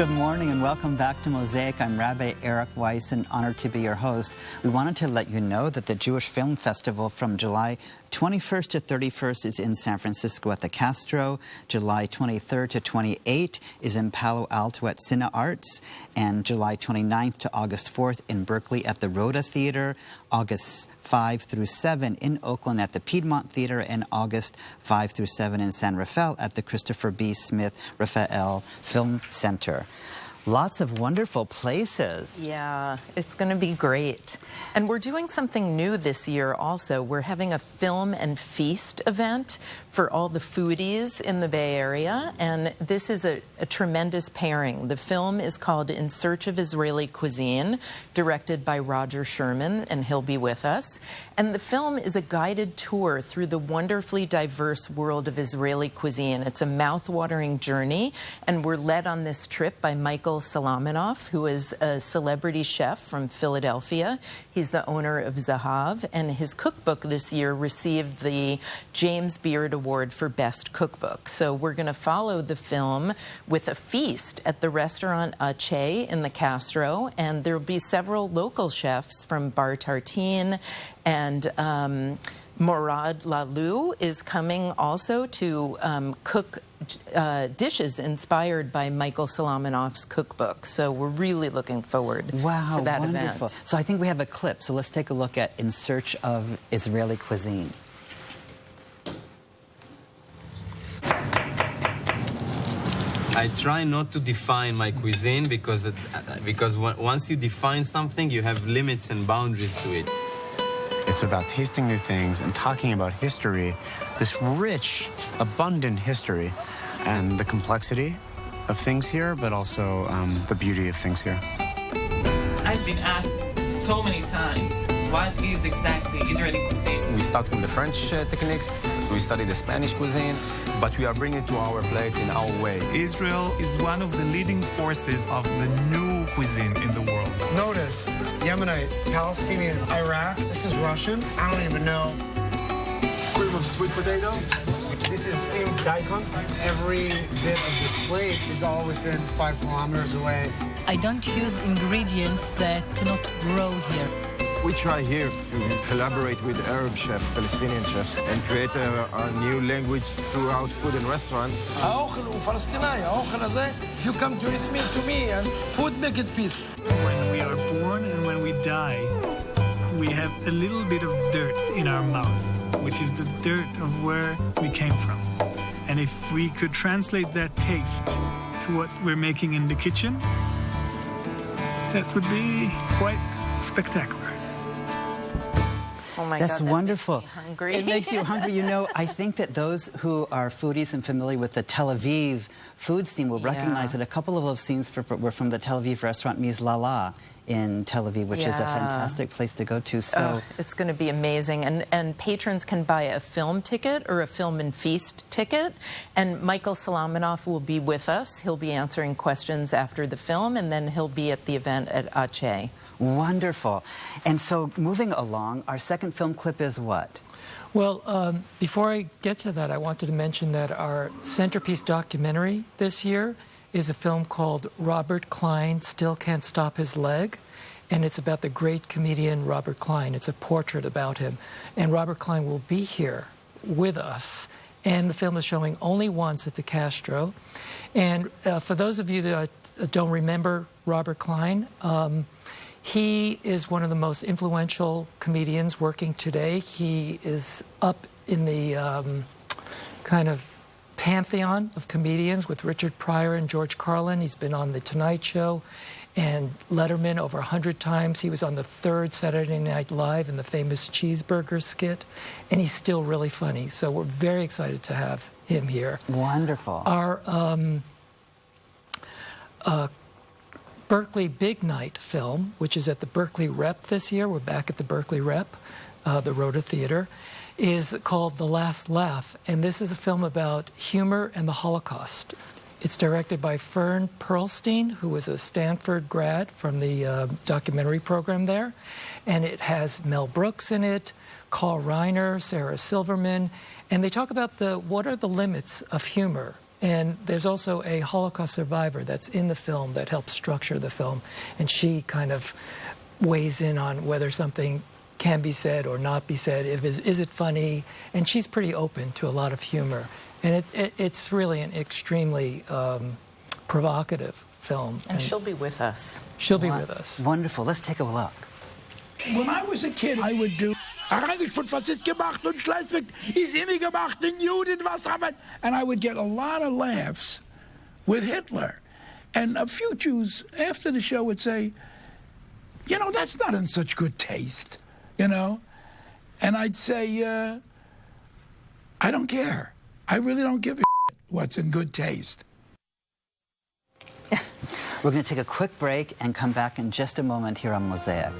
Good morning and welcome back to Mosaic. I'm Rabbi Eric Weiss and honored to be your host. We wanted to let you know that the Jewish Film Festival from July 21st to 31st is in San Francisco at the Castro. July 23rd to 28th is in Palo Alto at Cine Arts. And July 29th to August 4th in Berkeley at the Rhoda Theater. August 5 through 7 in Oakland at the Piedmont Theater, and August 5 through 7 in San Rafael at the Christopher B. Smith Raphael Film Center. Lots of wonderful places. Yeah, it's going to be great. And we're doing something new this year also. We're having a film and feast event for all the foodies in the Bay Area. And this is a tremendous pairing. The film is called In Search of Israeli Cuisine, directed by Roger Sherman, and he'll be with us. And the film is a guided tour through the wonderfully diverse world of Israeli cuisine. It's a mouth-watering journey, and we're led on this trip by Michael Salamanoff, who is a celebrity chef from Philadelphia. He's the owner of Zahav, and his cookbook this year received the James Beard Award for Best Cookbook. So we're going to follow the film with a feast at the restaurant Ache in the Castro, and there will be several local chefs from Bar Tartine, and Morad Lalou is coming also to cook dishes inspired by Michael Salamanoff's cookbook. So we're really looking forward to that wonderful. event. So I think we have a clip. So let's take a look at In Search of Israeli Cuisine. I try not to define my cuisine because once you define something, you have limits and boundaries to it. It's about tasting new things and talking about history, this rich, abundant history, and the complexity of things here, but also the beauty of things here. I've been asked so many times, what is exactly Israeli cuisine? We start from the French techniques, we study the Spanish cuisine, but we are bringing it to our plates in our way. Israel is one of the leading forces of the new cuisine in the world. Notice, Yemenite, Palestinian, Iraq. This is Russian. I don't even know. Cream of sweet potato. This is steamed daikon. Every bit of this plate is all within 5 kilometers away. I don't use ingredients that cannot grow here. We try here to collaborate with Arab chefs, Palestinian chefs, and create a new language throughout food and restaurants. If you come to eat meat to me, and food make it peace. When we are born and when we die, we have a little bit of dirt in our mouth, which is the dirt of where we came from. And if we could translate that taste to what we're making in the kitchen, that would be quite spectacular. Oh my That's God, wonderful. Makes me hungry. It makes you hungry. You know, I think that those who are foodies and familiar with the Tel Aviv food scene will recognize that a couple of those scenes were from the Tel Aviv restaurant Mizlala in Tel Aviv, which is a fantastic place to go to. So it's going to be amazing. And patrons can buy a film ticket or a film and feast ticket. And Michael Salamanoff will be with us. He'll be answering questions after the film, and then he'll be at the event at Ache. Wonderful. And so moving along, our second film clip is what? Well, before I get to that, I wanted to mention that our centerpiece documentary this year is a film called Robert Klein Still Can't Stop His Leg, and it's about the great comedian Robert Klein. It's a portrait about him, and Robert Klein will be here with us, and the film is showing only once at the Castro. And for those of you that don't remember Robert Klein, he is one of the most influential comedians working today. He is up in the kind of pantheon of comedians with Richard Pryor and George Carlin. He's been on The Tonight Show and Letterman over 100 times. He was on the 3rd Saturday Night Live in the famous cheeseburger skit, and he's still really funny. So we're very excited to have him here. Wonderful. Our Berkeley Big Night film, which is at the Berkeley Rep this year. We're back at the Berkeley Rep, the Rhoda Theater, is called The Last Laugh. And this is a film about humor and the Holocaust. It's directed by Fern Perlstein, who was a Stanford grad from the documentary program there. And it has Mel Brooks in it, Carl Reiner, Sarah Silverman. And they talk about what are the limits of humor. And there's also a Holocaust survivor that's in the film that helps structure the film. And she kind of weighs in on whether something can be said or not be said. Is it funny? And she's pretty open to a lot of humor. And it's really an extremely provocative film. And she'll be with us. She'll be with us. Wonderful. Let's take a look. When I was a kid, I would do was ist gemacht und Schleswig ist immer gemacht in Juden was haben. And I would get a lot of laughs with Hitler. And a few Jews after the show would say, you know, that's not in such good taste, you know? And I'd say, I don't care. I really don't give a shit what's in good taste. We're going to take a quick break and come back in just a moment here on Mosaic.